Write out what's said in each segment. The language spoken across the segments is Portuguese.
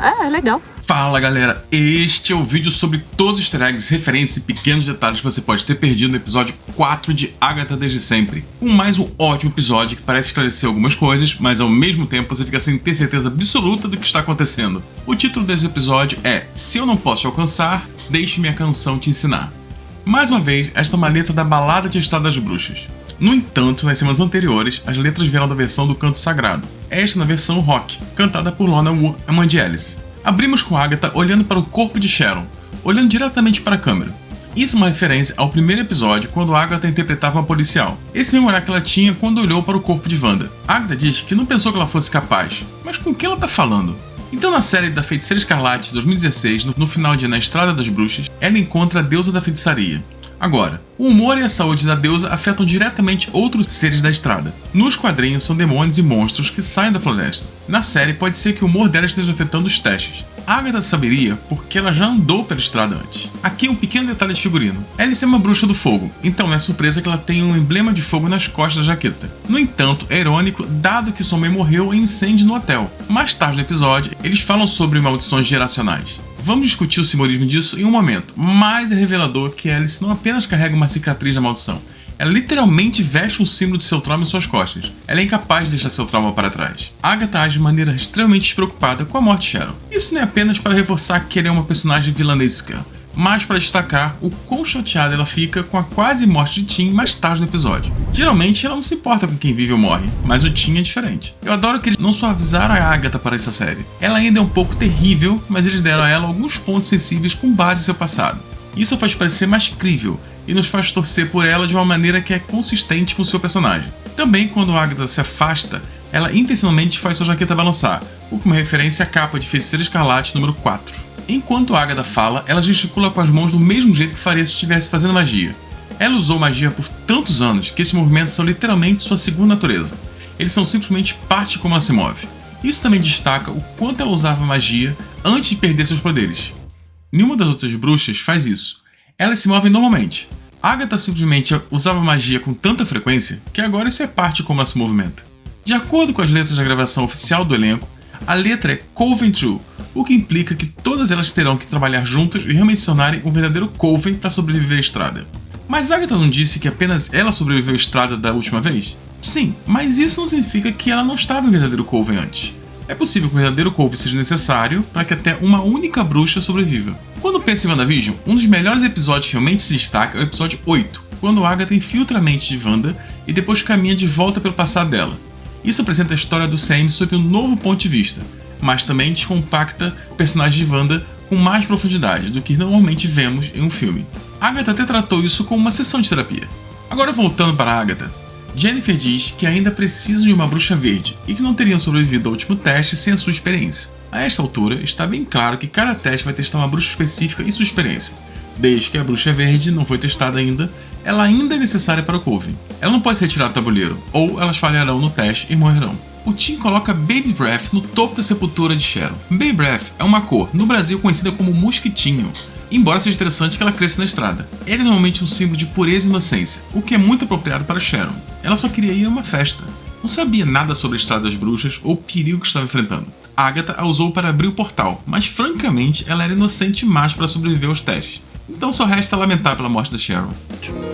É legal. Fala galera, este é o vídeo sobre todos os easter eggs, referências e pequenos detalhes que você pode ter perdido no episódio 4 de Agatha Desde Sempre. Com mais um ótimo episódio que parece esclarecer algumas coisas, mas ao mesmo tempo você fica sem ter certeza absoluta do que está acontecendo. O título desse episódio é Se Eu Não Posso Te Alcançar, Deixe Minha Canção Te Ensinar. Mais uma vez, esta é uma letra da Balada de Estrada das Bruxas. No entanto, nas semanas anteriores, as letras vieram da versão do Canto Sagrado, esta na versão rock, cantada por Lorna Wu e Mandy Ellis. Abrimos com Agatha olhando para o corpo de Sharon, olhando diretamente para a câmera. Isso é uma referência ao primeiro episódio, quando Agatha interpretava uma policial. Esse mesmo olhar que ela tinha quando olhou para o corpo de Wanda. Agatha diz que não pensou que ela fosse capaz, mas com quem ela tá falando? Então na série da Feiticeira Escarlate de 2016, no final de Na Estrada das Bruxas, ela encontra a deusa da feitiçaria. Agora, o humor e a saúde da deusa afetam diretamente outros seres da estrada. Nos quadrinhos são demônios e monstros que saem da floresta. Na série pode ser que o humor dela esteja afetando os testes. Agatha saberia porque ela já andou pela estrada antes. Aqui um pequeno detalhe de figurino. Alice é uma bruxa do fogo, então não é surpresa que ela tenha um emblema de fogo nas costas da jaqueta. No entanto, é irônico dado que sua mãe morreu em um incêndio no hotel. Mais tarde no episódio, eles falam sobre maldições geracionais. Vamos discutir o simbolismo disso em um momento, mas é revelador que Alice não apenas carrega uma cicatriz da maldição, ela literalmente veste um símbolo de seu trauma em suas costas. Ela é incapaz de deixar seu trauma para trás. Agatha age de maneira extremamente despreocupada com a morte de Sharon. Isso não é apenas para reforçar que ela é uma personagem vilanesca, mas para destacar o quão chateada ela fica com a quase morte de Tim mais tarde no episódio. Geralmente ela não se importa com quem vive ou morre, mas o Tim é diferente. Eu adoro que eles não suavizaram a Agatha para essa série. Ela ainda é um pouco terrível, mas eles deram a ela alguns pontos sensíveis com base em seu passado. Isso a faz parecer mais crível e nos faz torcer por ela de uma maneira que é consistente com seu personagem. Também quando a Agatha se afasta, ela intencionalmente faz sua jaqueta balançar, o que é uma referência à capa de Feiticeira Escarlate número 4. Enquanto a Agatha fala, ela gesticula com as mãos do mesmo jeito que faria se estivesse fazendo magia. Ela usou magia por tantos anos que esses movimentos são literalmente sua segunda natureza. Eles são simplesmente parte de como ela se move. Isso também destaca o quanto ela usava magia antes de perder seus poderes. Nenhuma das outras bruxas faz isso. Elas se movem normalmente. Agatha simplesmente usava magia com tanta frequência que agora isso é parte de como ela se movimenta. De acordo com as letras da gravação oficial do elenco, a letra é Coven True, o que implica que todas elas terão que trabalhar juntas e realmente se tornarem um verdadeiro Coven para sobreviver à estrada. Mas Agatha não disse que apenas ela sobreviveu à estrada da última vez? Sim, mas isso não significa que ela não estava em um verdadeiro Coven antes. É possível que o verdadeiro Coven seja necessário para que até uma única bruxa sobreviva. Quando pensa em WandaVision, um dos melhores episódios que realmente se destaca é o episódio 8, quando Agatha infiltra a mente de Wanda e depois caminha de volta pelo passado dela. Isso apresenta a história do CM sob um novo ponto de vista, mas também descompacta o personagem de Wanda com mais profundidade do que normalmente vemos em um filme. Agatha até tratou isso como uma sessão de terapia. Agora voltando para Agatha, Jennifer diz que ainda precisam de uma bruxa verde e que não teriam sobrevivido ao último teste sem a sua experiência. A esta altura, está bem claro que cada teste vai testar uma bruxa específica e sua experiência. Desde que a bruxa verde não foi testada ainda, ela ainda é necessária para o Coven. Ela não pode ser retirada do tabuleiro, ou elas falharão no teste e morrerão. O Tim coloca Baby Breath no topo da sepultura de Sharon. Baby Breath é uma cor, no Brasil conhecida como mosquitinho, embora seja interessante que ela cresça na estrada. Ele é normalmente um símbolo de pureza e inocência, o que é muito apropriado para Sharon. Ela só queria ir a uma festa. Não sabia nada sobre a Estrada das Bruxas ou o perigo que estava enfrentando. Agatha a usou para abrir o portal, mas francamente ela era inocente demais para sobreviver aos testes. Então só resta lamentar pela morte da Sharon.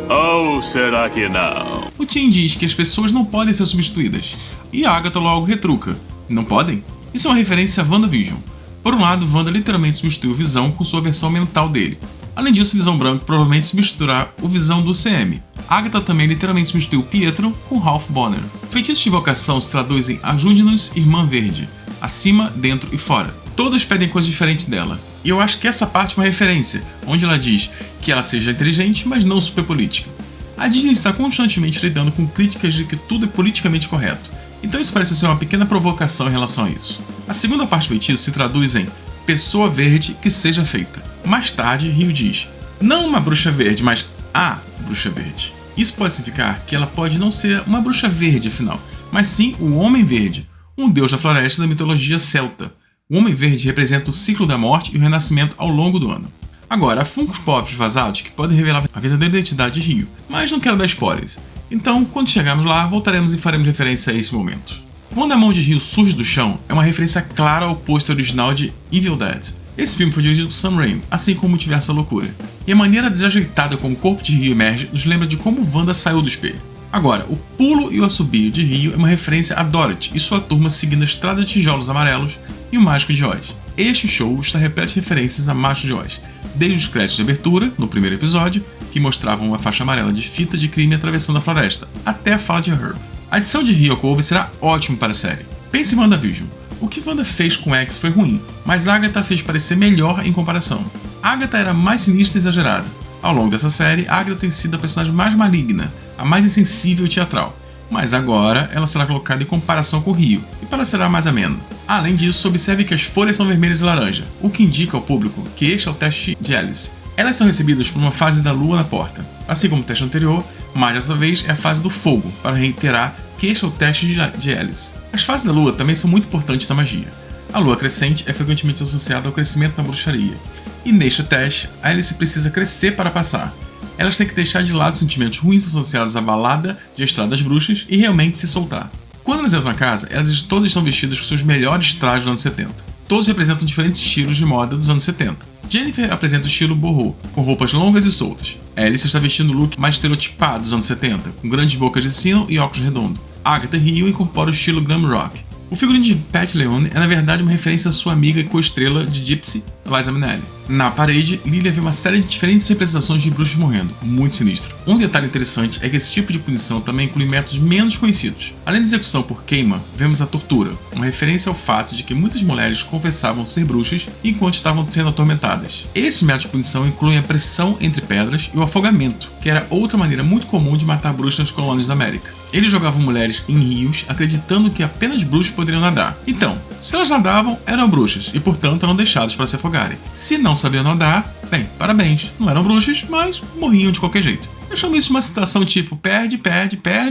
Ou será que não? O Tim diz que as pessoas não podem ser substituídas, e Agatha logo retruca. Não podem? Isso é uma referência a WandaVision. Por um lado, Wanda literalmente substituiu o Visão com sua versão mental dele. Além disso, o Visão Branco provavelmente substituirá o Visão do CM. Agatha também literalmente substituiu Pietro com Ralph Bonner. Feitiços de invocação se traduzem Ajude-nos, Irmã Verde. Acima, dentro e fora. Todas pedem coisas diferentes dela. E eu acho que essa parte é uma referência, onde ela diz que ela seja inteligente, mas não super política. A Disney está constantemente lidando com críticas de que tudo é politicamente correto. Então isso parece ser uma pequena provocação em relação a isso. A segunda parte do feitiço se traduz em Pessoa Verde que seja feita. Mais tarde, Rio diz, não uma bruxa verde, mas a bruxa verde. Isso pode significar que ela pode não ser uma bruxa verde, afinal, mas sim o Homem Verde, um deus da floresta da mitologia celta. O Homem Verde representa o ciclo da morte e o renascimento ao longo do ano. Agora, há Funkos Pops vazados que podem revelar a verdadeira identidade de Rio, mas não quero dar spoilers. Então, quando chegarmos lá, voltaremos e faremos referência a esse momento. Quando a mão de Rio surge do chão, é uma referência clara ao pôster original de Evil Dead. Esse filme foi dirigido por Sam Raimi, assim como o Multiverso da Loucura. E a maneira desajeitada como o corpo de Rio emerge nos lembra de como Wanda saiu do espelho. Agora, o pulo e o assobio de Rio é uma referência a Dorothy e sua turma seguindo a estrada de tijolos amarelos e o Mágico de Oz. Este show está repleto de referências a Mágico de Oz, desde os créditos de abertura, no primeiro episódio, que mostravam uma faixa amarela de fita de crime atravessando a floresta, até a fala de Herb. A adição de Rio ao cover será ótimo para a série. Pense em WandaVision. O que Wanda fez com X foi ruim, mas Agatha fez parecer melhor em comparação. Agatha era mais sinistra e exagerada. Ao longo dessa série, Agatha tem sido a personagem mais maligna, a mais insensível e teatral. Mas agora, ela será colocada em comparação com Rio, e parecerá mais amena. Além disso, observe que as folhas são vermelhas e laranja, o que indica ao público que este é o teste de Alice. Elas são recebidas por uma fase da lua na porta. Assim como o teste anterior, mas dessa vez é a fase do fogo, para reiterar que este é o teste de Alice. As fases da lua também são muito importantes na magia. A lua crescente é frequentemente associada ao crescimento da bruxaria, e neste teste, a Alice precisa crescer para passar. Elas têm que deixar de lado sentimentos ruins associados à balada de Estrada das Bruxas e realmente se soltar. Quando elas entram na casa, elas todas estão vestidas com seus melhores trajes dos anos 70. Todos representam diferentes estilos de moda dos anos 70. Jennifer apresenta o estilo boho, com roupas longas e soltas. Alice está vestindo o look mais estereotipado dos anos 70, com grandes bocas de sino e óculos redondos. Agatha Rio incorpora o estilo glam rock. O figurino de Pat Leone é na verdade uma referência à sua amiga e co-estrela de Gypsy, Liza Minnelli. Na parede, Lilia vê uma série de diferentes representações de bruxos morrendo, muito sinistro. Um detalhe interessante é que esse tipo de punição também inclui métodos menos conhecidos. Além da execução por queima, vemos a tortura, uma referência ao fato de que muitas mulheres confessavam ser bruxas enquanto estavam sendo atormentadas. Esses métodos de punição incluem a pressão entre pedras e o afogamento, que era outra maneira muito comum de matar bruxas nas colônias da América. Eles jogavam mulheres em rios, acreditando que apenas bruxos poderiam nadar. Então, se elas nadavam, eram bruxas e, portanto, eram deixadas para se afogarem. Se não sabiam nadar, bem, parabéns, não eram bruxas, mas morriam de qualquer jeito. Eu chamo isso de uma situação tipo perde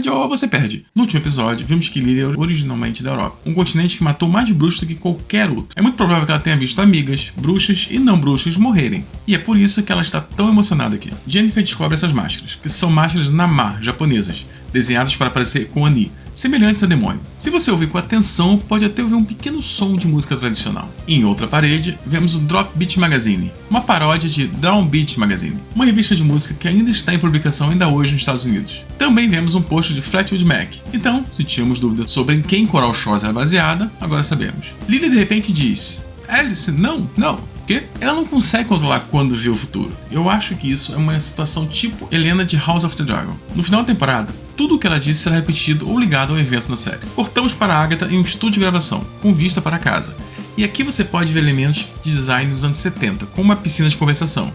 ou você perde. No último episódio, vimos que Lilia é originalmente da Europa, um continente que matou mais bruxos do que qualquer outro. É muito provável que ela tenha visto amigas, bruxas e não bruxas morrerem. E é por isso que ela está tão emocionada aqui. Jennifer descobre essas máscaras, que são máscaras Namar japonesas, desenhadas para parecer com Ani, semelhantes a demônio. Se você ouvir com atenção, pode até ouvir um pequeno som de música tradicional. Em outra parede, vemos o Drop Beat Magazine, uma paródia de Down Beat Magazine, uma revista de música que ainda está em publicação ainda hoje nos Estados Unidos. Também vemos um post de Fleetwood Mac. Então, se tínhamos dúvidas sobre em quem Coral Shores era baseada, agora sabemos. Lily de repente diz: Alice, não. Porque ela não consegue controlar quando vê o futuro. Eu acho que isso é uma situação tipo Helena de House of the Dragon. No final da temporada, tudo o que ela disse será repetido ou ligado ao evento na série. Cortamos para Agatha em um estúdio de gravação, com vista para casa. E aqui você pode ver elementos de design dos anos 70, como uma piscina de conversação.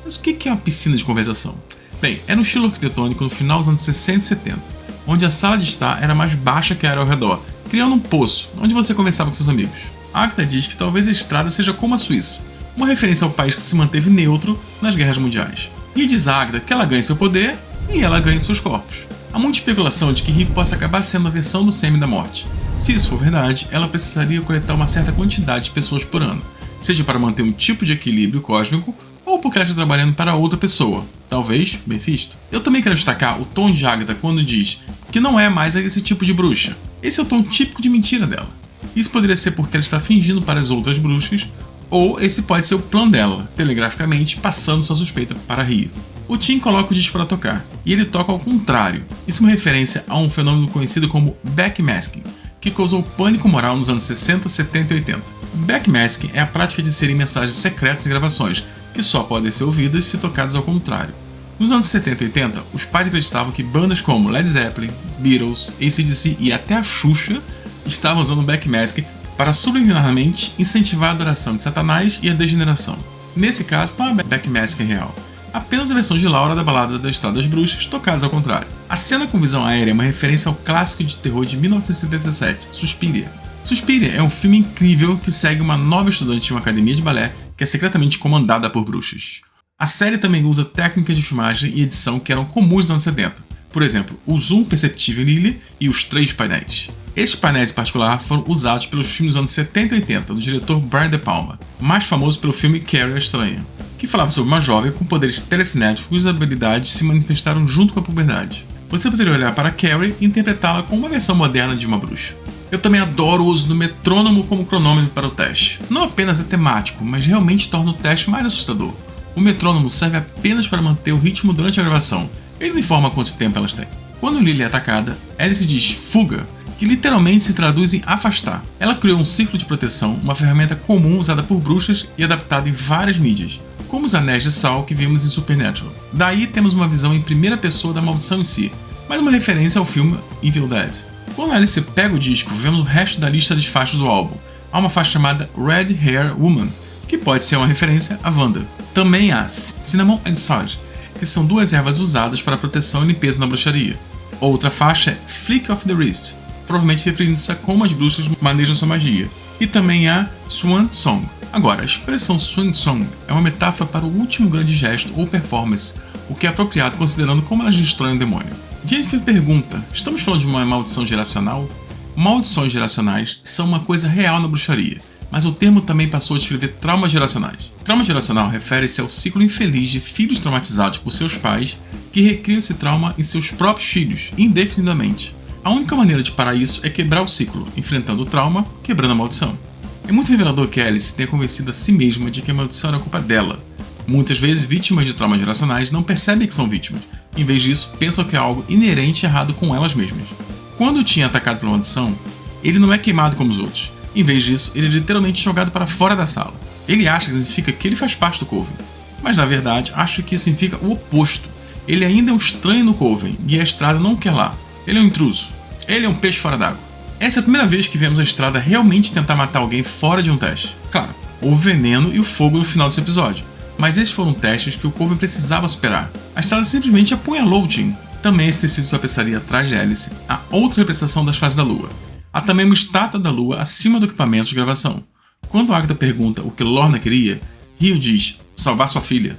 Mas o que é uma piscina de conversação? Bem, era um estilo arquitetônico no final dos anos 60 e 70, onde a sala de estar era mais baixa que a área ao redor, criando um poço, onde você conversava com seus amigos. Agatha diz que talvez a estrada seja como a Suíça, uma referência ao país que se manteve neutro nas guerras mundiais. E diz a Agatha que ela ganha seu poder e ela ganha seus corpos. Há muita especulação de que Rick possa acabar sendo a versão do Semi da Morte. Se isso for verdade, ela precisaria coletar uma certa quantidade de pessoas por ano, seja para manter um tipo de equilíbrio cósmico ou porque ela está trabalhando para outra pessoa, talvez Mephisto. Eu também quero destacar o tom de Agatha quando diz que não é mais esse tipo de bruxa. Esse é o tom típico de mentira dela. Isso poderia ser porque ela está fingindo para as outras bruxas, ou esse pode ser o plano dela, telegraficamente passando sua suspeita para Rio. O Tim coloca o disco para tocar, e ele toca ao contrário. Isso é uma referência a um fenômeno conhecido como backmasking, que causou pânico moral nos anos 60, 70 e 80. Backmasking é a prática de inserir mensagens secretas em gravações, que só podem ser ouvidas se tocadas ao contrário. Nos anos 70 e 80, os pais acreditavam que bandas como Led Zeppelin, Beatles, AC/DC e até a Xuxa estavam usando backmasking para subliminarmente incentivar a adoração de Satanás e a degeneração. Nesse caso, não há backmasking real, apenas a versão de Laura da balada da Estrada das Bruxas, tocadas ao contrário. A cena com visão aérea é uma referência ao clássico de terror de 1977, Suspiria. Suspiria é um filme incrível que segue uma nova estudante de uma academia de balé que é secretamente comandada por bruxas. A série também usa técnicas de filmagem e edição que eram comuns nos anos 70. Por exemplo, o zoom perceptível em Lily e os 3 painéis. Estes painéis em particular foram usados pelos filmes dos anos 70 e 80 do diretor Brian De Palma, mais famoso pelo filme Carrie a Estranha, que falava sobre uma jovem com poderes telecinéticos cujas habilidades se manifestaram junto com a puberdade. Você poderia olhar para Carrie e interpretá-la como uma versão moderna de uma bruxa. Eu também adoro o uso do metrônomo como cronômetro para o teste. Não apenas é temático, mas realmente torna o teste mais assustador. O metrônomo serve apenas para manter o ritmo durante a gravação. Ele não informa quanto tempo elas têm. Quando Lily é atacada, Alice diz fuga, que literalmente se traduz em afastar. Ela criou um círculo de proteção, uma ferramenta comum usada por bruxas e adaptada em várias mídias, como os anéis de sal que vimos em Supernatural. Daí temos uma visão em primeira pessoa da maldição em si, mas uma referência ao filme Evil Dead. Quando Alice pega o disco, vemos o resto da lista de faixas do álbum. Há uma faixa chamada Red Hair Woman, que pode ser uma referência a Wanda. Também há Cinnamon and Sage, que são duas ervas usadas para proteção e limpeza na bruxaria. Outra faixa é Flick of the Wrist, provavelmente referindo-se a como as bruxas manejam sua magia. E também há Swan Song. Agora, a expressão Swan Song é uma metáfora para o último grande gesto ou performance, o que é apropriado considerando como elas destroem o demônio. Jennifer pergunta, estamos falando de uma maldição geracional? Maldições geracionais são uma coisa real na bruxaria, mas o termo também passou a descrever traumas geracionais. Trauma geracional refere-se ao ciclo infeliz de filhos traumatizados por seus pais que recriam esse trauma em seus próprios filhos, indefinidamente. A única maneira de parar isso é quebrar o ciclo, enfrentando o trauma, quebrando a maldição. É muito revelador que Alice tenha convencido a si mesma de que a maldição era culpa dela. Muitas vezes, vítimas de traumas geracionais não percebem que são vítimas. Em vez disso, pensam que é algo inerente e errado com elas mesmas. Quando o Tim é atacado pela maldição, ele não é queimado como os outros. Em vez disso, ele é literalmente jogado para fora da sala. Ele acha que significa que ele faz parte do Coven. Mas na verdade, acho que isso significa o oposto. Ele ainda é um estranho no Coven, e a Estrada não quer lá. Ele é um intruso. Ele é um peixe fora d'água. Essa é a primeira vez que vemos a Estrada realmente tentar matar alguém fora de um teste. Claro, houve o veneno e o fogo no final desse episódio, mas esses foram testes que o Coven precisava superar. A Estrada simplesmente apunhalou o Tim. Também esse tecido de tapeçaria atrás de Alice, a outra representação das fases da Lua. Há também uma estátua da Lua acima do equipamento de gravação. Quando Agatha pergunta o que Lorna queria, Rio diz, salvar sua filha.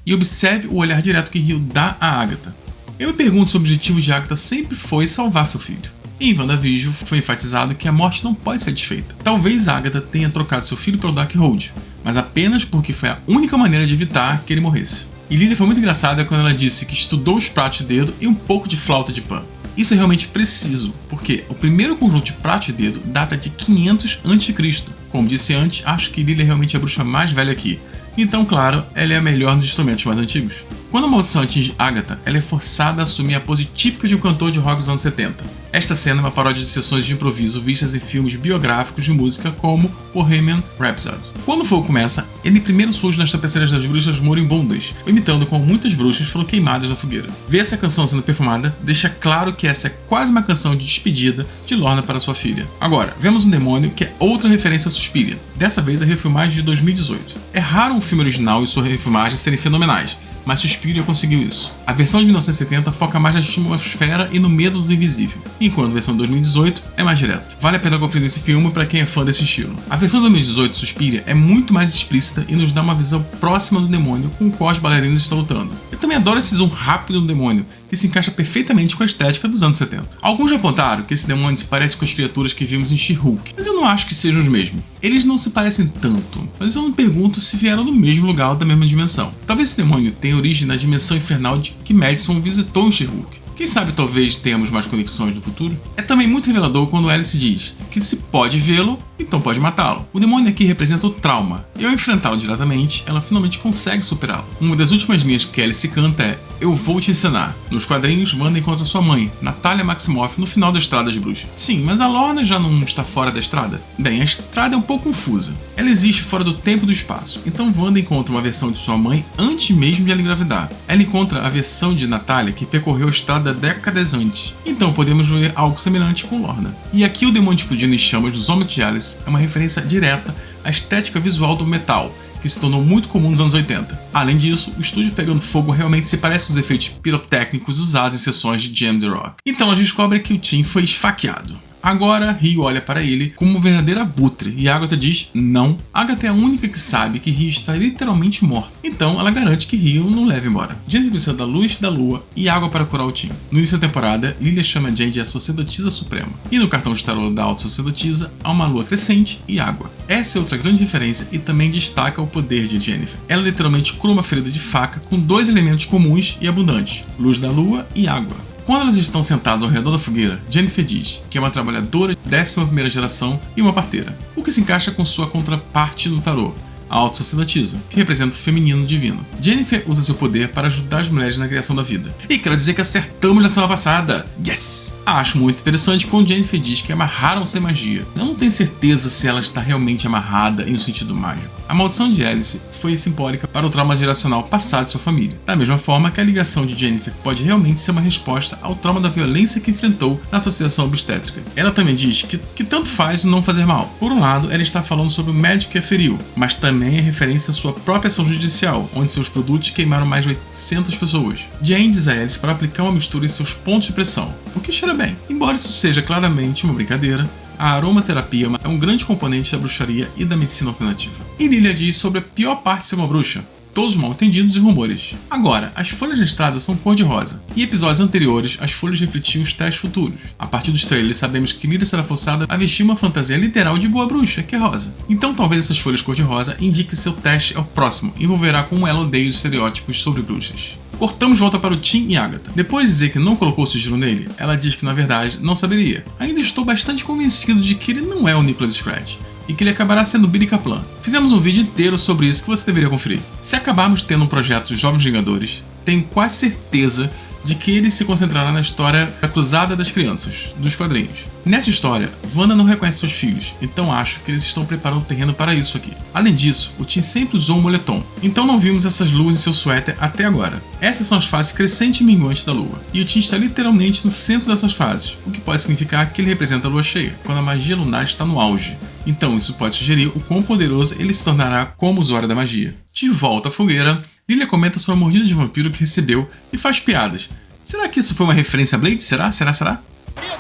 E observe o olhar direto que Rio dá a Agatha. Eu me pergunto se o objetivo de Agatha sempre foi salvar seu filho. Em WandaVision foi enfatizado que a morte não pode ser desfeita. Talvez Agatha tenha trocado seu filho pelo Darkhold, mas apenas porque foi a única maneira de evitar que ele morresse. E Lily foi muito engraçada quando ela disse que estudou os pratos de dedo e um pouco de flauta de pan. Isso é realmente preciso, porque o primeiro conjunto de pratos de dedo data de 500 a.C. Como disse antes, acho que Lily é realmente a bruxa mais velha aqui. Então, claro, ela é a melhor nos instrumentos mais antigos. Quando a maldição atinge Agatha, ela é forçada a assumir a pose típica de um cantor de rock dos anos 70. Esta cena é uma paródia de sessões de improviso vistas em filmes biográficos de música como Bohemian Rhapsody. Quando o fogo começa, ele primeiro surge nas tapeçarias das bruxas moribundas, imitando como muitas bruxas foram queimadas na fogueira. Ver essa canção sendo perfumada deixa claro que essa é quase uma canção de despedida de Lorna para sua filha. Agora, vemos um demônio que é outra referência a Suspiria, dessa vez a refilmagem de 2018. É raro um filme original e sua refilmagem serem fenomenais, mas Suspiria conseguiu isso. A versão de 1970 foca mais na atmosfera e no medo do invisível, enquanto a versão de 2018 é mais direta. Vale a pena conferir esse filme para quem é fã desse estilo. A versão de 2018 de Suspiria é muito mais explícita e nos dá uma visão próxima do demônio com o qual as bailarinas estão lutando. Eu também adoro esse zoom rápido do demônio, que se encaixa perfeitamente com a estética dos anos 70. Alguns já apontaram que esse demônio se parece com as criaturas que vimos em She-Hulk, mas eu não acho que sejam os mesmos. Eles não se parecem tanto, mas eu me pergunto se vieram do mesmo lugar ou da mesma dimensão. Talvez esse demônio tenha origem na dimensão infernal de que Madison visitou em She-Hulk. Quem sabe talvez tenhamos mais conexões no futuro? É também muito revelador quando Alice diz que se pode vê-lo, então pode matá-lo. O demônio aqui representa o trauma, e ao enfrentá-lo diretamente, ela finalmente consegue superá-lo. Uma das últimas linhas que Alice canta é "Eu vou te ensinar". Nos quadrinhos, Wanda encontra sua mãe, Natalia Maximoff, no final da Estrada de Bruxa. Sim, mas a Lorna já não está fora da estrada? Bem, a estrada é um pouco confusa. Ela existe fora do tempo e do espaço, então Wanda encontra uma versão de sua mãe antes mesmo de ela engravidar. Ela encontra a versão de Natalia que percorreu a estrada décadas antes. Então podemos ver algo semelhante com Lorna. E aqui o demônio explodindo em chamas dos homens de Alice é uma referência direta à estética visual do metal, que se tornou muito comum nos anos 80. Além disso, o estúdio pegando fogo realmente se parece com os efeitos pirotécnicos usados em sessões de Jam the Rock. Então elas descobrem que o Tim foi esfaqueado. Agora, Rio olha para ele como um verdadeiro abutre e Agatha diz não. Agatha é a única que sabe que Rio está literalmente morto, então ela garante que Rio não leva embora. Jane precisa da luz, da lua e água para curar o Tim. No início da temporada, Lilia chama Jane de a Sacerdotisa Suprema, e no cartão de tarô da Auto-Sacerdotisa há uma lua crescente e água. Essa é outra grande referência e também destaca o poder de Jennifer. Ela literalmente cura uma ferida de faca com dois elementos comuns e abundantes, luz da lua e água. Quando elas estão sentadas ao redor da fogueira, Jennifer diz que é uma trabalhadora de 11ª geração e uma parteira, o que se encaixa com sua contraparte no tarô, a autossacerdotisa, que representa o feminino divino. Jennifer usa seu poder para ajudar as mulheres na criação da vida. E quero dizer que acertamos na semana passada! Yes! Acho muito interessante quando Jennifer diz que amarraram sem magia. Eu não tenho certeza se ela está realmente amarrada em um sentido mágico. A maldição de Alice foi simbólica para o trauma geracional passado de sua família, da mesma forma que a ligação de Jennifer pode realmente ser uma resposta ao trauma da violência que enfrentou na associação obstétrica. Ela também diz que tanto faz o não fazer mal. Por um lado, ela está falando sobre o médico que a feriu, mas também é referência à sua própria ação judicial, onde seus produtos queimaram mais de 800 pessoas. Jane diz a Alice para aplicar uma mistura em seus pontos de pressão, o que cheira bem. Embora isso seja claramente uma brincadeira, a aromaterapia é um grande componente da bruxaria e da medicina alternativa. E Lilia diz sobre a pior parte de ser uma bruxa: todos mal entendidos e rumores. Agora, as folhas na estrada são cor-de-rosa. Em episódios anteriores, as folhas refletiam os testes futuros. A partir dos trailers, sabemos que Lilia será forçada a vestir uma fantasia literal de boa bruxa, que é rosa. Então talvez essas folhas cor-de-rosa indiquem que seu teste é o próximo e envolverá como ela odeia os estereótipos sobre bruxas. Cortamos de volta para o Tim e Agatha. Depois de dizer que não colocou o sigilo nele, ela diz que na verdade não saberia. Ainda estou bastante convencido de que ele não é o Nicholas Scratch e que ele acabará sendo Billy Kaplan. Fizemos um vídeo inteiro sobre isso que você deveria conferir. Se acabarmos tendo um projeto de Jovens Vingadores, tenho quase certeza de que ele se concentrará na história da Cruzada das Crianças, dos quadrinhos. Nessa história, Wanda não reconhece seus filhos, então acho que eles estão preparando o terreno para isso aqui. Além disso, o Tim sempre usou um moletom, então não vimos essas luas em seu suéter até agora. Essas são as fases crescente e minguante da lua, e o Tim está literalmente no centro dessas fases, o que pode significar que ele representa a lua cheia, quando a magia lunar está no auge. Então isso pode sugerir o quão poderoso ele se tornará como usuário da magia. De volta à fogueira, Lilia comenta sobre a mordida de vampiro que recebeu e faz piadas. Será que isso foi uma referência a Blade? Será?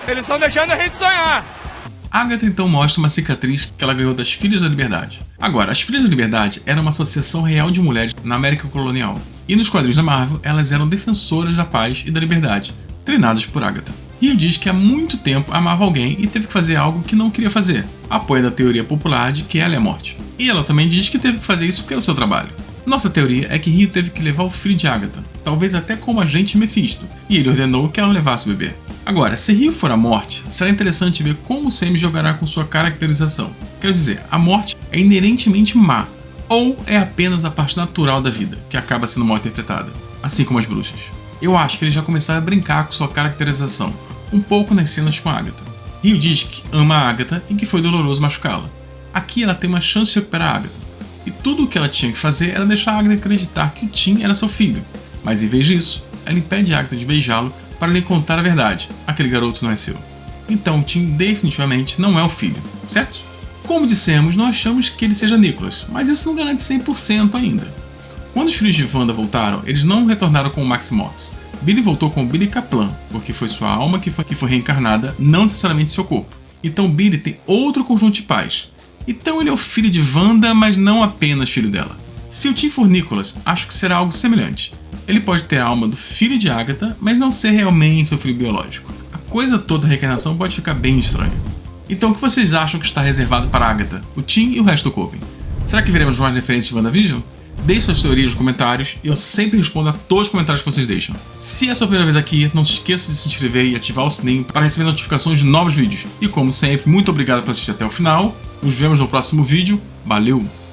Eles estão deixando a gente sonhar! Agatha então mostra uma cicatriz que ela ganhou das Filhas da Liberdade. Agora, as Filhas da Liberdade eram uma associação real de mulheres na América colonial. E nos quadrinhos da Marvel, elas eram defensoras da paz e da liberdade, treinadas por Agatha. Rio diz que há muito tempo amava alguém e teve que fazer algo que não queria fazer, apoia a teoria popular de que ela é a morte. E ela também diz que teve que fazer isso porque era o seu trabalho. Nossa teoria é que Rio teve que levar o filho de Agatha, talvez até como agente Mephisto, e ele ordenou que ela levasse o bebê. Agora, se Rio for a morte, será interessante ver como Sam jogará com sua caracterização. Quer dizer, a morte é inerentemente má, ou é apenas a parte natural da vida, que acaba sendo mal interpretada, assim como as bruxas. Eu acho que ele já começaram a brincar com sua caracterização, um pouco nas cenas com a Agatha. Rio diz que ama a Agatha e que foi doloroso machucá-la. Aqui ela tem uma chance de recuperar a Agatha. E tudo o que ela tinha que fazer era deixar a Agatha acreditar que o Tim era seu filho. Mas em vez disso, ela impede a Agatha de beijá-lo para lhe contar a verdade. Aquele garoto não é seu. Então o Tim definitivamente não é o filho, certo? Como dissemos, não achamos que ele seja Nicholas, mas isso não garante 100% ainda. Quando os filhos de Wanda voltaram, eles não retornaram com o Maximoff. Billy voltou com Billy Kaplan, porque foi sua alma que foi reencarnada, não necessariamente seu corpo. Então Billy tem outro conjunto de pais. Então ele é o filho de Wanda, mas não apenas filho dela. Se o Tim for Nicholas, acho que será algo semelhante. Ele pode ter a alma do filho de Agatha, mas não ser realmente seu filho biológico. A coisa toda da reencarnação pode ficar bem estranha. Então o que vocês acham que está reservado para Agatha, o Tim e o resto do Coven? Será que veremos mais referências de WandaVision? Deixe suas teorias nos comentários e eu sempre respondo a todos os comentários que vocês deixam. Se é a sua primeira vez aqui, não se esqueça de se inscrever e ativar o sininho para receber notificações de novos vídeos. E como sempre, muito obrigado por assistir até o final. Nos vemos no próximo vídeo. Valeu!